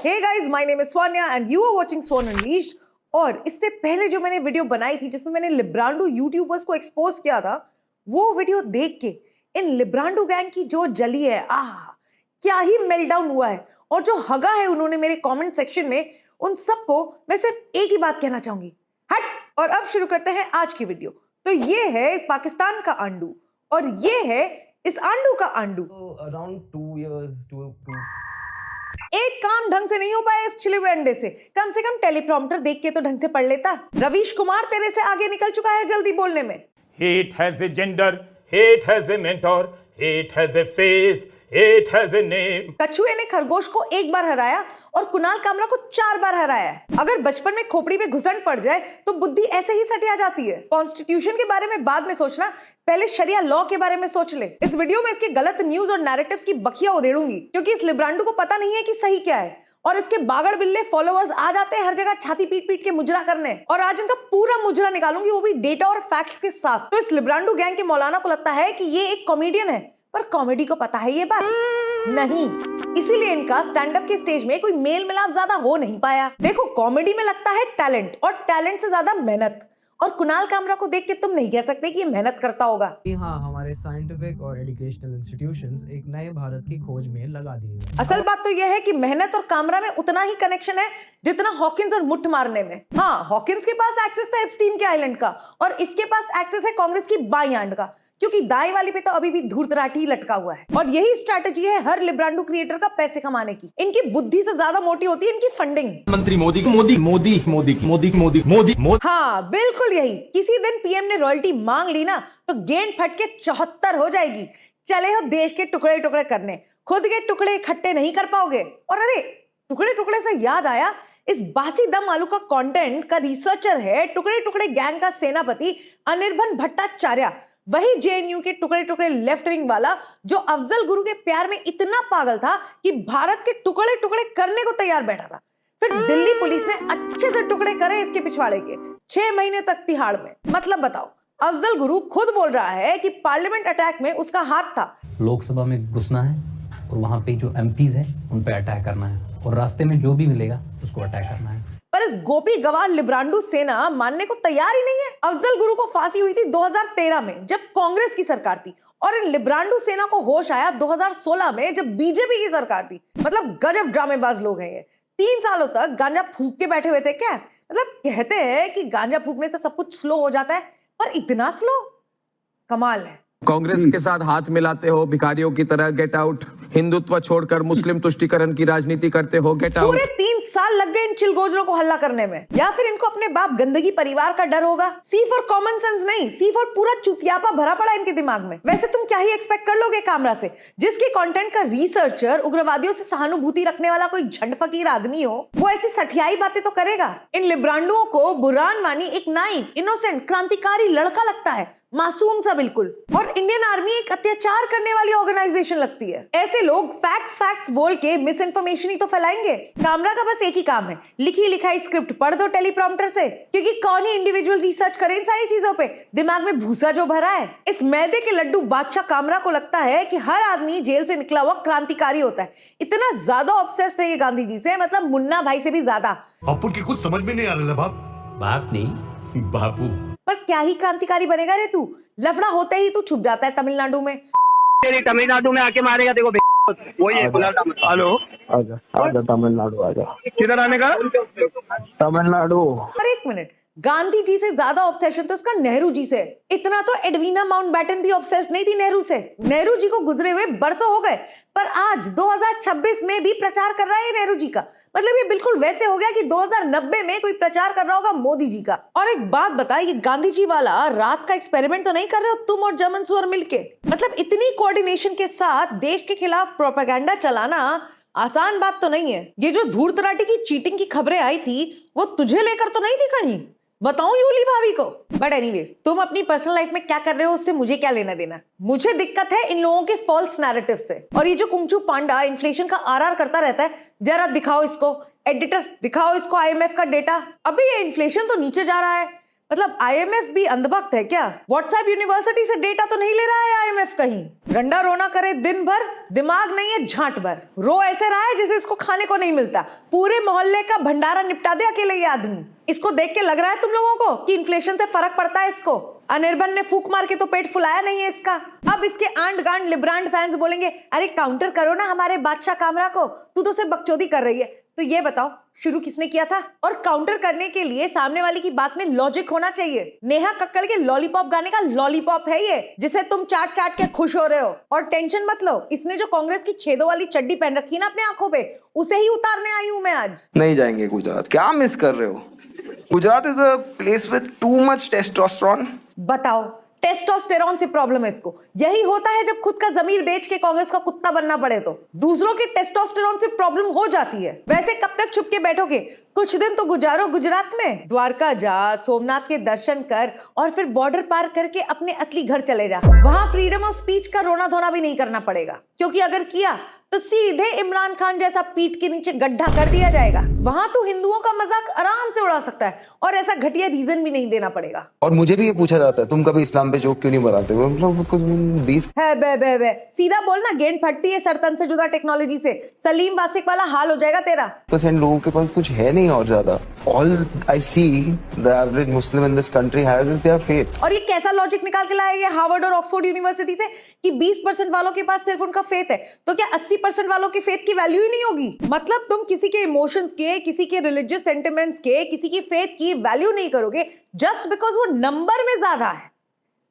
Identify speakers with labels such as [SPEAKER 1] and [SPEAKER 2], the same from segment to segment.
[SPEAKER 1] Hey guys, my name is Swanya and you are watching Swan Unleashed. और इससे पहले जो मैंने वीडियो बनाई थी जिसमें मैंने लिब्रांडो यूट्यूबर्स को एक्सपोज किया था, वो वीडियो देख के इन लिब्रांडो गैंग की जो जली है, क्या ही मेल्टडाउन हुआ है। और जो हगा है उन्होंने मेरे कमेंट सेक्शन में, उन सबको मैं सिर्फ एक ही बात कहना चाहूंगी, हट। और अब शुरू करते हैं आज की वीडियो। तो ये है पाकिस्तान का आंडू और ये है इस आंडू का आंडू।
[SPEAKER 2] Around 2 years to
[SPEAKER 1] एक काम ढंग से नहीं हो पाया इस छिले हुए अंडे से कम टेलीप्रॉम्प्टर देख के तो ढंग से पढ़ लेता। रवीश कुमार तेरे से आगे निकल चुका है जल्दी बोलने में।
[SPEAKER 3] Hate has a gender, hate has a mentor, hate has a face, hate has a name.
[SPEAKER 1] कछुए ने खरगोश को एक बार हराया और कुणाल कामरा को 4 बार हराया है। अगर बचपन में खोपड़ी में घुसंड पड़ जाए तो बुद्धि ऐसे ही सटिया जाती है। कॉन्स्टिट्यूशन के बारे में बाद में सोचना, पहले शरिया लॉ के बारे में सोच ले। इस वीडियो में इसके गलत न्यूज और नैरेटिव्स की बखिया उधेड़ूंगी क्योंकि इस लिब्रांडो को पता नहीं है कि सही क्या है और इसके बागड़ बिल्ले फॉलोअर्स आ जाते हैं हर जगह छाती पीट पीट के मुजरा करने। और आज इनका पूरा मुजरा निकालूंगी, वो भी डेटा और फैक्ट्स के साथ। तो इस लिब्रांडो गैंग के मौलाना को लगता है कि ये एक कॉमेडियन है, पर कॉमेडी को पता है ये बात नहीं, इसीलिए इनका स्टैंड अप के स्टेज में कोई मेल मिलाप ज्यादा हो नहीं पाया। देखो, कॉमेडी में लगता है टैलेंट और टैलेंट से ज्यादा मेहनत। और कुणाल कामरा को देख के तुम नहीं कह सकते कि ये मेहनत करता होगा।
[SPEAKER 2] हाँ, हमारे साइंटिफिक और एजुकेशनल इंस्टीट्यूशंस एक नए भारत की खोज में लगा दिए गए।
[SPEAKER 1] असल बात तो यह है कि मेहनत और कामरा में उतना ही कनेक्शन है जितना हॉकिंस और मुठ मारने में। हाँ, हॉकिंस के पास एक्सेस था एप्स्टीन के आइलैंड का और इसके पास एक्सेस है कांग्रेस की बाई आंड का, क्योंकि दाई वाली पे तो अभी भी धूर्तराठी लटका हुआ है। और यही स्ट्रैटेजी है हर लिब्रांडो क्रिएटर का पैसे कमाने की। इनकी बुद्धि से ज्यादा मोटी होती है इनकी फंडिंग।
[SPEAKER 3] मंत्री मोदी मोदी मोदी मोदी मोदी मोदी मोदी मोदी।
[SPEAKER 1] हाँ, बिल्कुल यही। किसी दिन पीएम ने रॉयल्टी मांग ली ना तो गेंद फट के 74 हो जाएगी। चले हो देश के टुकड़े टुकड़े करने, खुद के टुकड़े इकट्ठे नहीं कर पाओगे। और अरे, टुकड़े टुकड़े से याद आया, इस बासी दम आलू का कंटेंट का रिसर्चर है टुकड़े टुकड़े गैंग का सेनापति अनिर्बन भट्टाचार्य, वही जेएनयू के टुकड़े टुकड़े लेफ्ट विंग वाला जो अफजल गुरु के प्यार में इतना पागल था कि भारत के टुकड़े टुकड़े करने को तैयार बैठा था। फिर दिल्ली पुलिस ने अच्छे से टुकड़े करे इसके पिछवाड़े के 6 महीने तक तिहाड़ में। मतलब बताओ, अफजल गुरु खुद बोल रहा है कि पार्लियामेंट अटैक में उसका हाथ था।
[SPEAKER 4] लोकसभा में घुसना है और वहां पे जो एमपीज हैं उन पे अटैक करना है और रास्ते में जो भी मिलेगा उसको अटैक करना है।
[SPEAKER 1] पर इस गोपी गवार लिब्रांडो सेना मानने को तैयार ही नहीं है। अफजल गुरु को फांसी हुई थी 2013 में जब कांग्रेस की सरकार थी, और इन लिब्रांडो सेना को होश आया 2016 में जब बीजेपी की सरकार थी। मतलब गजब ड्रामेबाज लोग हैं ये। 3 सालों तक गांजा फूंक के बैठे हुए थे क्या? मतलब कहते हैं कि गांजा फूंकने से सब कुछ स्लो हो जाता है, पर इतना स्लो, कमाल है।
[SPEAKER 5] कांग्रेस के साथ हाथ मिलाते हो भिखारियों की तरह, गेट आउट। हिंदुत्व छोड़कर मुस्लिम तुष्टीकरण की राजनीति करते हो, गेट आउट।
[SPEAKER 1] पूरे 3 साल लग गए इन चिलगोजरों को हल्ला करने में। या फिर इनको अपने बाप गंदगी परिवार का डर होगा। सी फॉर कॉमन सेंस नहीं, सी फॉर पूरा चुतियापा भरा पड़ा इनके दिमाग में। वैसे तुम क्या ही एक्सपेक्ट कर लोगे कामरा से, जिसके कंटेंट का रिसर्चर उग्रवादियों से सहानुभूति रखने वाला कोई झंड फकीर आदमी हो, वो ऐसी सठियाई बातें तो करेगा। इन लिब्रांडुओं को बुरहान वानी एक नाइव, इनोसेंट, क्रांतिकारी लड़का लगता है, मासूम सा बिल्कुल। और इंडियन आर्मी एक अत्याचार करने वाली ऑर्गेनाइजेशन लगती है। ऐसे लोग फैक्ट्स बोल के मिस इन्फॉर्मेशन ही तो फैलाएंगे। कामरा का बस एक ही काम है, लिखी लिखाई स्क्रिप्ट पढ़ दो टेलीप्रॉम्प्टर से, क्योंकि कौन ही इंडिविजुअल रिसर्च करे इन सारी चीजों पे। दिमाग में भूसा जो भरा है। इस मैदे के लड्डू बादशाह कामरा को लगता है कि हर आदमी जेल से निकला हुआ क्रांतिकारी होता है। इतना ज्यादा ऑब्सेस्ड है ये गांधी जी से, मतलब मुन्ना भाई से भी ज्यादा।
[SPEAKER 6] बापू की कुछ समझ में नहीं आ रहा।
[SPEAKER 4] बाप नहीं, बापू।
[SPEAKER 1] पर क्या ही क्रांतिकारी बनेगा रे तू? लफड़ा होते ही तू छुप जाता है तमिलनाडु में।
[SPEAKER 7] तेरी तमिलनाडु में आके मारेगा देखो। वही है। हेलो,
[SPEAKER 8] आजा आजा तमिलनाडु आजा।
[SPEAKER 7] किधर आने का?
[SPEAKER 8] तमिलनाडु।
[SPEAKER 1] पर एक मिनट, गांधी जी से ज्यादा ऑब्सेशन तो उसका नेहरू जी से। इतना तो एडवीना माउंटबैटन भी ऑब्सेस्ड नहीं थी नेहरू से। नेहरू जी को गुजरे हुए बरसों हो गए, पर आज 2026 में भी प्रचार कर रहा है नेहरू जी का। मतलब ये बिल्कुल वैसे हो गया कि 2090 में कोई प्रचार कर रहा होगा मोदी जी का। और एक बात बता, ये गांधी जी वाला रात का एक्सपेरिमेंट तो नहीं कर रहे हो तुम और जर्मन सुअर मिलके? मतलब इतनी कोऑर्डिनेशन के साथ देश के खिलाफ प्रोपेगेंडा चलाना आसान बात तो नहीं है। ये जो धूर्तराठी की चीटिंग की खबरें आई थी, वो तुझे लेकर तो नहीं थी कहीं? बताऊं यूली भाभी को? बट एनीवेज, तुम अपनी पर्सनल लाइफ में क्या कर रहे हो उससे मुझे क्या लेना देना। मुझे दिक्कत है इन लोगों के फॉल्स नैरेटिव से। और ये जो कुंचू पांडा इन्फ्लेशन का आरआर करता रहता है, जरा दिखाओ इसको, एडिटर दिखाओ इसको आईएमएफ का डेटा। अभी ये इन्फ्लेशन तो नीचे जा रहा है, मतलब आईएमएफ भी अंधभक्त है क्या? व्हाट्सएप यूनिवर्सिटी से डेटा तो नहीं ले रहा है आईएमएफ कहीं। रंडा रोना करे दिन भर, दिमाग नहीं है झांट भर। रो ऐसे रहा है जैसे इसको खाने को नहीं मिलता। पूरे मोहल्ले का भंडारा निपटा दे अकेले ये आदमी। इसको देख के लग रहा है तुम लोगों को कि इन्फ्लेशन से फर्क पड़ता है इसको? अनिर्बन ने फूक मार के तो पेट फुलाया नहीं है इसका। अब इसके आंड गांड लिब्रांड फैंस बोलेंगे अरे काउंटर करो ना हमारे बादशाह कामरा को, तू तो सिर्फ बकचोदी कर रही है। तो ये बताओ शुरू किसने किया था? और काउंटर करने के लिए सामने वाले की बात में लॉजिक होना चाहिए। नेहा कक्कड़ के लॉलीपॉप गाने का लॉलीपॉप है ये, जिसे तुम चाट चाट के खुश हो रहे हो। और टेंशन मत लो, इसने जो कांग्रेस की छेदों वाली चड्डी पहन रखी ना अपने आंखों पे, उसे ही उतारने आई हूं मैं आज।
[SPEAKER 9] नहीं जाएंगे गुजरात, क्या मिस कर रहे हो? Gujarat is a place with too much testosterone.
[SPEAKER 1] बताओ, टेस्टोस्टेरोन से प्रॉब्लम है इसको। यही होता है जब खुद का जमीर बेच के कांग्रेस का कुत्ता बनना पड़े तो दूसरों के टेस्टोस्टेरोन से प्रॉब्लम हो जाती है। वैसे कब तक छुप के बैठोगे? कुछ दिन तो गुजारो गुजरात में। द्वारका जा, सोमनाथ के दर्शन कर और फिर बॉर्डर पार करके अपने असली घर चले जा। वहां फ्रीडम ऑफ स्पीच का रोना धोना भी नहीं करना पड़ेगा, क्योंकि अगर किया तो सीधे इमरान खान जैसा पीठ के नीचे गड्ढा कर दिया जाएगा। वहां तो हिंदुओं का मजाक आराम से उड़ा सकता है और ऐसा घटिया रीजन भी नहीं देना पड़ेगा।
[SPEAKER 9] और मुझे भी ये पूछा जाता है तुम कभी इस्लाम पे जोक क्यों नहीं बनाते हो? मतलब कुछ 20
[SPEAKER 1] है बे सीधा बोलना, गेंद फटती है सरतन से जुदा टेक्नोलॉजी से। सलीम वासिक वाला हाल हो जाएगा तेरा।
[SPEAKER 9] % लोगों के पास कुछ है नहीं और ज्यादा। All I see the average Muslim in this country has is their faith.
[SPEAKER 1] और ये कैसा लॉजिक निकाल के लाया ये हार्वर्ड और ऑक्सफोर्ड यूनिवर्सिटी से कि 20% वालों के पास सिर्फ उनका फेथ है, तो क्या 80% वालों के फेथ की वैल्यू ही नहीं होगी? मतलब तुम किसी के इमोशंस के, किसी के रिलीजियस सेंटिमेंट्स के, किसी की फेथ की वैल्यू नहीं करोगे जस्ट बिकॉज वो नंबर में ज्यादा है।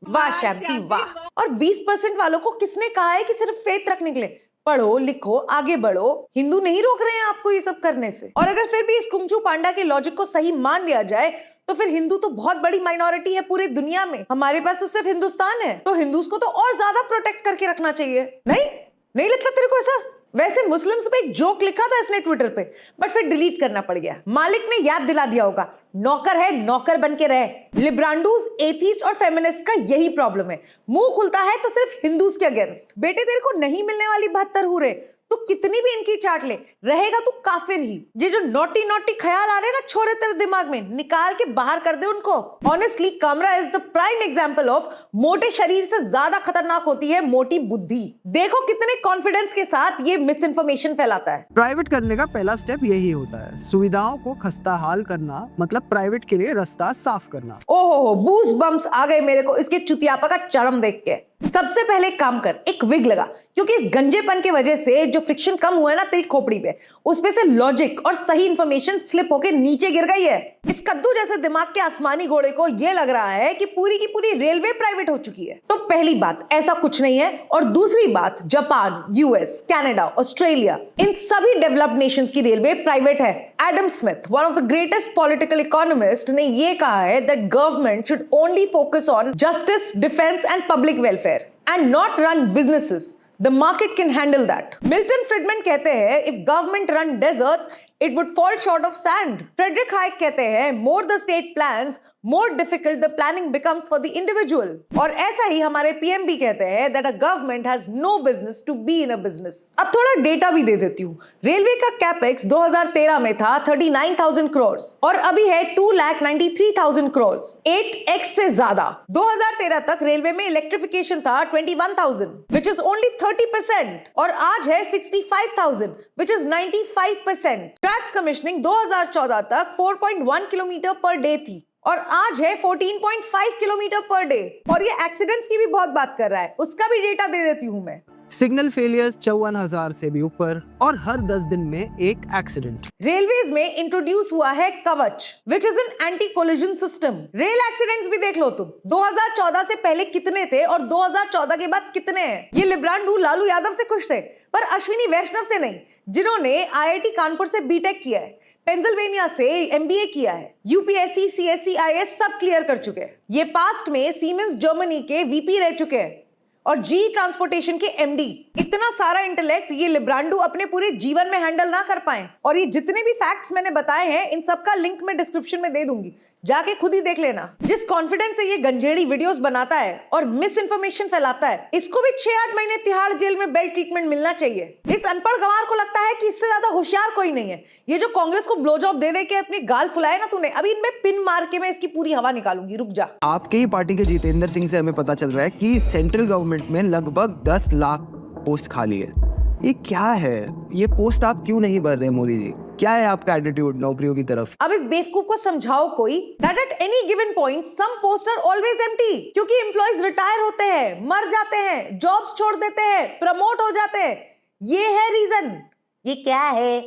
[SPEAKER 1] वाह शांति वाह। और 20% वालों को किसने कहा है कि सिर्फ फेथ रखने के लिए? पढ़ो लिखो आगे बढ़ो, हिंदू नहीं रोक रहे हैं आपको ये सब करने से। और अगर फिर भी इस कुंगचू पांडा के लॉजिक को सही मान लिया जाए तो फिर हिंदू तो बहुत बड़ी माइनॉरिटी है पूरी दुनिया में। हमारे पास तो सिर्फ हिंदुस्तान है, तो हिंदूज को तो और ज्यादा प्रोटेक्ट करके रखना चाहिए। नहीं लगता तेरे को ऐसा? वैसे मुस्लिम्स पे एक जोक लिखा था इसने ट्विटर पे, बट फिर डिलीट करना पड़ गया। मालिक ने याद दिला दिया होगा, नौकर है नौकर बन के रहे। लिब्रांडूज, एथीस्ट और फेमिनिस्ट का यही प्रॉब्लम है, मुंह खुलता है तो सिर्फ हिंदूज के अगेंस्ट। बेटे तेरे को नहीं मिलने वाली 72 हूरे, तू कितनी भी इनकी चाट ले, रहेगा तू काफिर ही। ये जो नोटी नोटी ख्याल आ रहे हैं ना छोरे तेरे दिमाग में, निकाल के बाहर कर दे उनको। Honestly Kamra is the prime example of मोटे शरीर से ज्यादा खतरनाक होती है मोटी बुद्धि। देखो कितने कॉन्फिडेंस के साथ ये मिस इन्फॉर्मेशन फैलाता है।
[SPEAKER 2] प्राइवेट करने का पहला स्टेप यही होता है, सुविधाओं को खस्ता हाल करना, मतलब प्राइवेट के लिए रास्ता साफ करना।
[SPEAKER 1] ओहो, बूस बम्स आ गए मेरे को इसके चुतियापा का चरम देख के। सबसे पहले एक काम कर, एक विग लगा, क्योंकि इस गंजेपन की वजह से जो फ्रिक्शन कम हुआ है ना तेरी खोपड़ी पे, उसमें से लॉजिक और सही इंफॉर्मेशन स्लिप होके नीचे गिर गई है। इस कद्दू जैसे दिमाग के आसमानी घोड़े को ये लग रहा है कि पूरी की पूरी रेलवे प्राइवेट हो चुकी है। तो पहली बात, ऐसा कुछ नहीं है। और दूसरी बात, जापान, यूएस, कनाडा, ऑस्ट्रेलिया, इन सभी डेवलप्ड नेशंस की रेलवे प्राइवेट है। Adam Smith, one of the greatest political economist, ने ये कहा है that government should only focus on justice, defence and public welfare and not run businesses. The market can handle that. Milton Friedman कहते हैं, if government run deserts, it would fall short of sand. Frederick Hayek कहते हैं, more the state plans, more difficult the planning becomes for the individual. और ऐसा ही हमारे PM भी कहते हैं that a government has no business to be in a business. अब थोड़ा डेटा भी दे देती हूँ। रेलवे का कैपेक्स 2013 में था 39,000 करोड़ और अभी है 2,93,000 करोड़, 8x से ज्यादा। 2013 तक रेलवे में इलेक्ट्रिफिकेशन था 21,000, which is only 30%, और आज है 65,000, which is 95%. ट्रैक्स कमीशनिंग 2014 तक 4.1 किलोमीटर पर डे थी और आज है 14.5 किलोमीटर पर डे। और ये एक्सीडेंट्स की भी बहुत बात कर रहा है, उसका भी डेटा दे देती हूँ मैं।
[SPEAKER 2] सिग्नल फेलियर्स 54,000 से भी ऊपर और हर 10 दिन में एक एक्सीडेंट।
[SPEAKER 1] रेलवेज में इंट्रोड्यूस हुआ है कवच, which is an anti collision system. Rail accidents भी देख लो तुम, 2014 से पहले कितने थे और 2014 के बाद कितने हैं। ये लिब्रांडू लालू यादव से खुश थे, पर अश्विनी वैष्णव से नहीं, जिन्होंने IIT कानपुर से बीटेक किया है, पेंसिल्वेनिया से MBA किया है, UPSC, CSC, IAS सब क्लियर कर चुके हैं। ये पास्ट में सीमेंस जर्मनी के VP रह चुके हैं और जी ट्रांसपोर्टेशन के MD। इतना सारा इंटेलेक्ट ये लिब्रांडू अपने पूरे जीवन में हैंडल ना कर पाए। और ये जितने भी फैक्ट्स मैंने बताए हैं, इन सब का लिंक मैं डिस्क्रिप्शन में दे दूंगी, जाके खुद ही देख लेना। जिस कॉन्फिडेंस से ये गंजेड़ी वीडियोस बनाता है और मिस इन्फॉर्मेशन फैलाता है, इसको भी 6-8 महीने तिहाड़ जेल में बेल्ट ट्रीटमेंट मिलना चाहिए। इस अनपढ़ गंवार को लगता है कि इससे ज्यादा होशियार कोई नहीं है। ये जो कांग्रेस को ब्लो जॉब दे दे के अपनी गाल फुलाए ना तूने, अभी इनमें पिन मार के मैं इसकी पूरी हवा निकालूंगी, रुक जा।
[SPEAKER 2] आपके ही पार्टी के जितेंद्र सिंह से हमें पता चल रहा है कि सेंट्रल गवर्नमेंट में लगभग 10 लाख पोस्ट खाली है। ये क्या है? ये पोस्ट आप क्यों नहीं भर रहे मोदी जी? क्या है आपका एटीट्यूड नौकरियों की तरफ?
[SPEAKER 1] अब इस बेवकूफ को समझाओ कोई that at any given point some posts are always empty, क्योंकि एम्प्लॉइज रिटायर होते हैं, मर जाते हैं, जॉब्स छोड़ देते हैं, प्रमोट हो जाते हैं। ये है रीजन। ये क्या है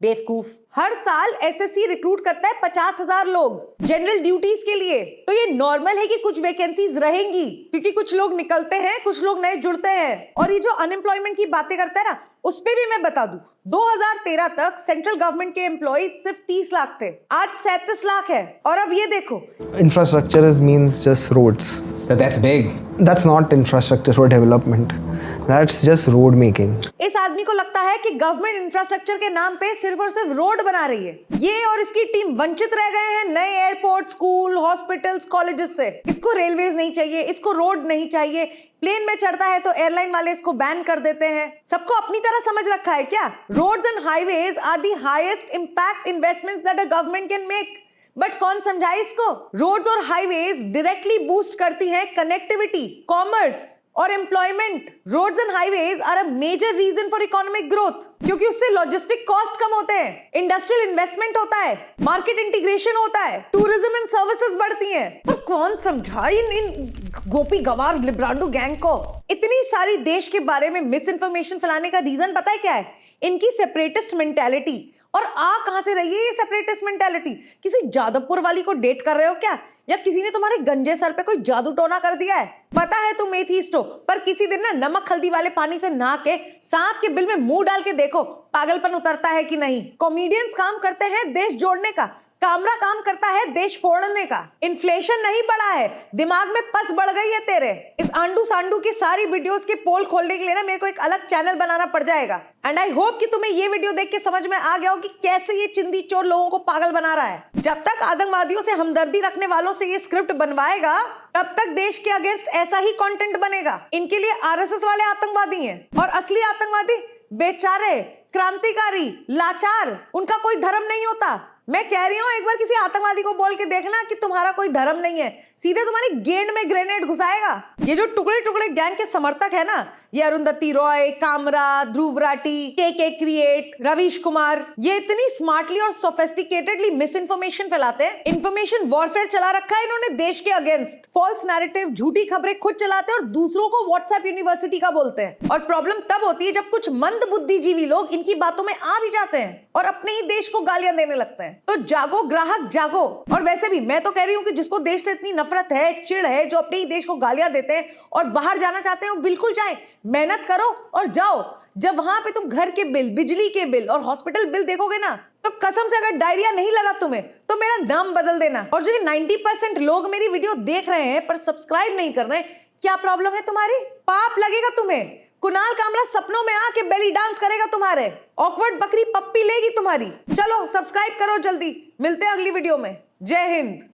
[SPEAKER 1] बेवकूफ? हर साल एसएससी रिक्रूट करता है 50,000 लोग जनरल ड्यूटीज के लिए। तो ये नॉर्मल है कि कुछ वैकेंसीज रहेंगी, क्योंकि कुछ लोग निकलते हैं, कुछ लोग नए जुड़ते हैं। और ये जो अनएम्प्लॉयमेंट की बातें करता है ना, उस पे भी मैं बता दूं, 2013 तक सेंट्रल गवर्नमेंट के एम्प्लॉइज सिर्फ 30 लाख थे, आज 37 लाख है। और अब ये देखो,
[SPEAKER 9] Infrastructure means just roads.
[SPEAKER 8] That's big.
[SPEAKER 9] That's not infrastructure or development. That's just road making.
[SPEAKER 1] इस आदमी को लगता है कि गवर्नमेंट इंफ्रास्ट्रक्चर के नाम पे सिर्फ और सिर्फ रोड बना रही है। ये और इसकी टीम वंचित रह गए हैं नए एयरपोर्ट, स्कूल, हॉस्पिटल्स, कॉलेजेस से। इसको रेलवेज नहीं चाहिए, इसको रोड नहीं चाहिए। प्लेन में चढ़ता है तो एयरलाइन वाले इसको बैन कर देते हैं। सबको अपनी तरह समझ रखा है क्या? Roads and highways are the highest impact investments that a government can make. But कौन समझाए इसको? रोड्स और हाईवेज डायरेक्टली बूस्ट करती हैं कनेक्टिविटी, कॉमर्स और employment. Roads and highways are a major reason for economic growth, क्योंकि उससे logistic cost कम होते हैं, इंडस्ट्रियल इन्वेस्टमेंट होता है, मार्केट इंटीग्रेशन होता है, टूरिज्म एंड सर्विसेज बढ़ती हैं। पर कौन समझाए इन गोपी गवार लिब्रांडो गैंग को? इतनी सारी देश के बारे में मिस इन्फॉर्मेशन फैलाने का रीजन पता है क्या है? इनकी सेपरेटिस्ट मेंटालिटी। और आ कहां से रही है ये सेपरेटिस्ट मेंटालिटी? किसी जादवपुर वाली को डेट कर रहे हो क्या? या किसी ने तुम्हारे गंजे सर पे कोई जादू टोना कर दिया है? पता है तुम एथीस्ट हो, पर किसी दिन ना नमक हल्दी वाले पानी से नहा के सांप के बिल में मुंह डाल के देखो, पागलपन उतरता है कि नहीं। कॉमेडियंस काम करते हैं देश जोड़ने का, कामरा काम करता है देश फोड़ने का। इन्फ्लेशन नहीं बढ़ा है, दिमाग में पस बढ़ गई है तेरे। इस आंडू सांडू की सारी वीडियोस के पोल खोलने के लिए ना मेरे को एक अलग चैनल बनाना पड़ जाएगा। एंड आई होप कि तुम्हें ये वीडियो देख के समझ में आ गया हो कि कैसे ये चिंदी चोर लोगों को पागल बना रहा है। जब तक आतंकवादियों से हमदर्दी रखने वालों से ये स्क्रिप्ट बनवाएगा, तब तक देश के अगेंस्ट ऐसा ही कंटेंट बनेगा। इनके लिए आरएसएस वाले आतंकवादी हैं, और असली आतंकवादी बेचारे, क्रांतिकारी, लाचार, उनका कोई धर्म नहीं होता। मैं कह रही हूं, एक बार किसी आतंकवादी को बोल के देखना कि तुम्हारा कोई धर्म नहीं है, सीधे तुम्हारी गेंद में ग्रेनेड घुसाएगा। ये जो टुकड़े टुकड़े गैंग के समर्थक है ना, ये अरुंधति रॉय, कामरा, ध्रुव राठी, के क्रिएट, रवीश कुमार, ये इतनी स्मार्टली और सोफिस्टिकेटेडली मिस इन्फॉर्मेशन फैलाते हैं। इन्फॉर्मेशन वॉरफेयर चला रखा है इन्होंने देश के अगेंस्ट। फॉल्स नैरेटिव, झूठी खबरें खुद चलाते हैं और दूसरों को व्हाट्सएप यूनिवर्सिटी का बोलते हैं। और प्रॉब्लम तब होती है जब कुछ मंद बुद्धिजीवी लोग इनकी बातों में आ भी जाते हैं और अपने ही देश को गालियां देने लगते हैं। तो जागो ग्राहक जागो। और वैसे भी मैं तो कह रही हूँ कि जिसको देश से इतनी नफरत है, चिढ़ है, जो अपने ही देश को गालियां देते हैं और बाहर जाना चाहते हैं, वो बिल्कुल जाए, मेहनत करो और जाओ। जब वहां पे तुम घर के बिल, बिजली के बिल और हॉस्पिटल बिल देखोगे ना, तो कसम से अगर डायरिया नहीं लगा तुम्हें तो मेरा नाम बदल देना। और जो 90% लोग मेरी वीडियो देख रहे हैं पर सब्सक्राइब नहीं कर रहे, क्या प्रॉब्लम है तुम्हारी? पाप लगेगा तुम्हें। कुणाल कामरा सपनों में आके बेली डांस करेगा तुम्हारे, ऑकवर्ड बकरी पप्पी लेगी तुम्हारी। चलो सब्सक्राइब करो जल्दी, मिलते हैं अगली वीडियो में। जय हिंद।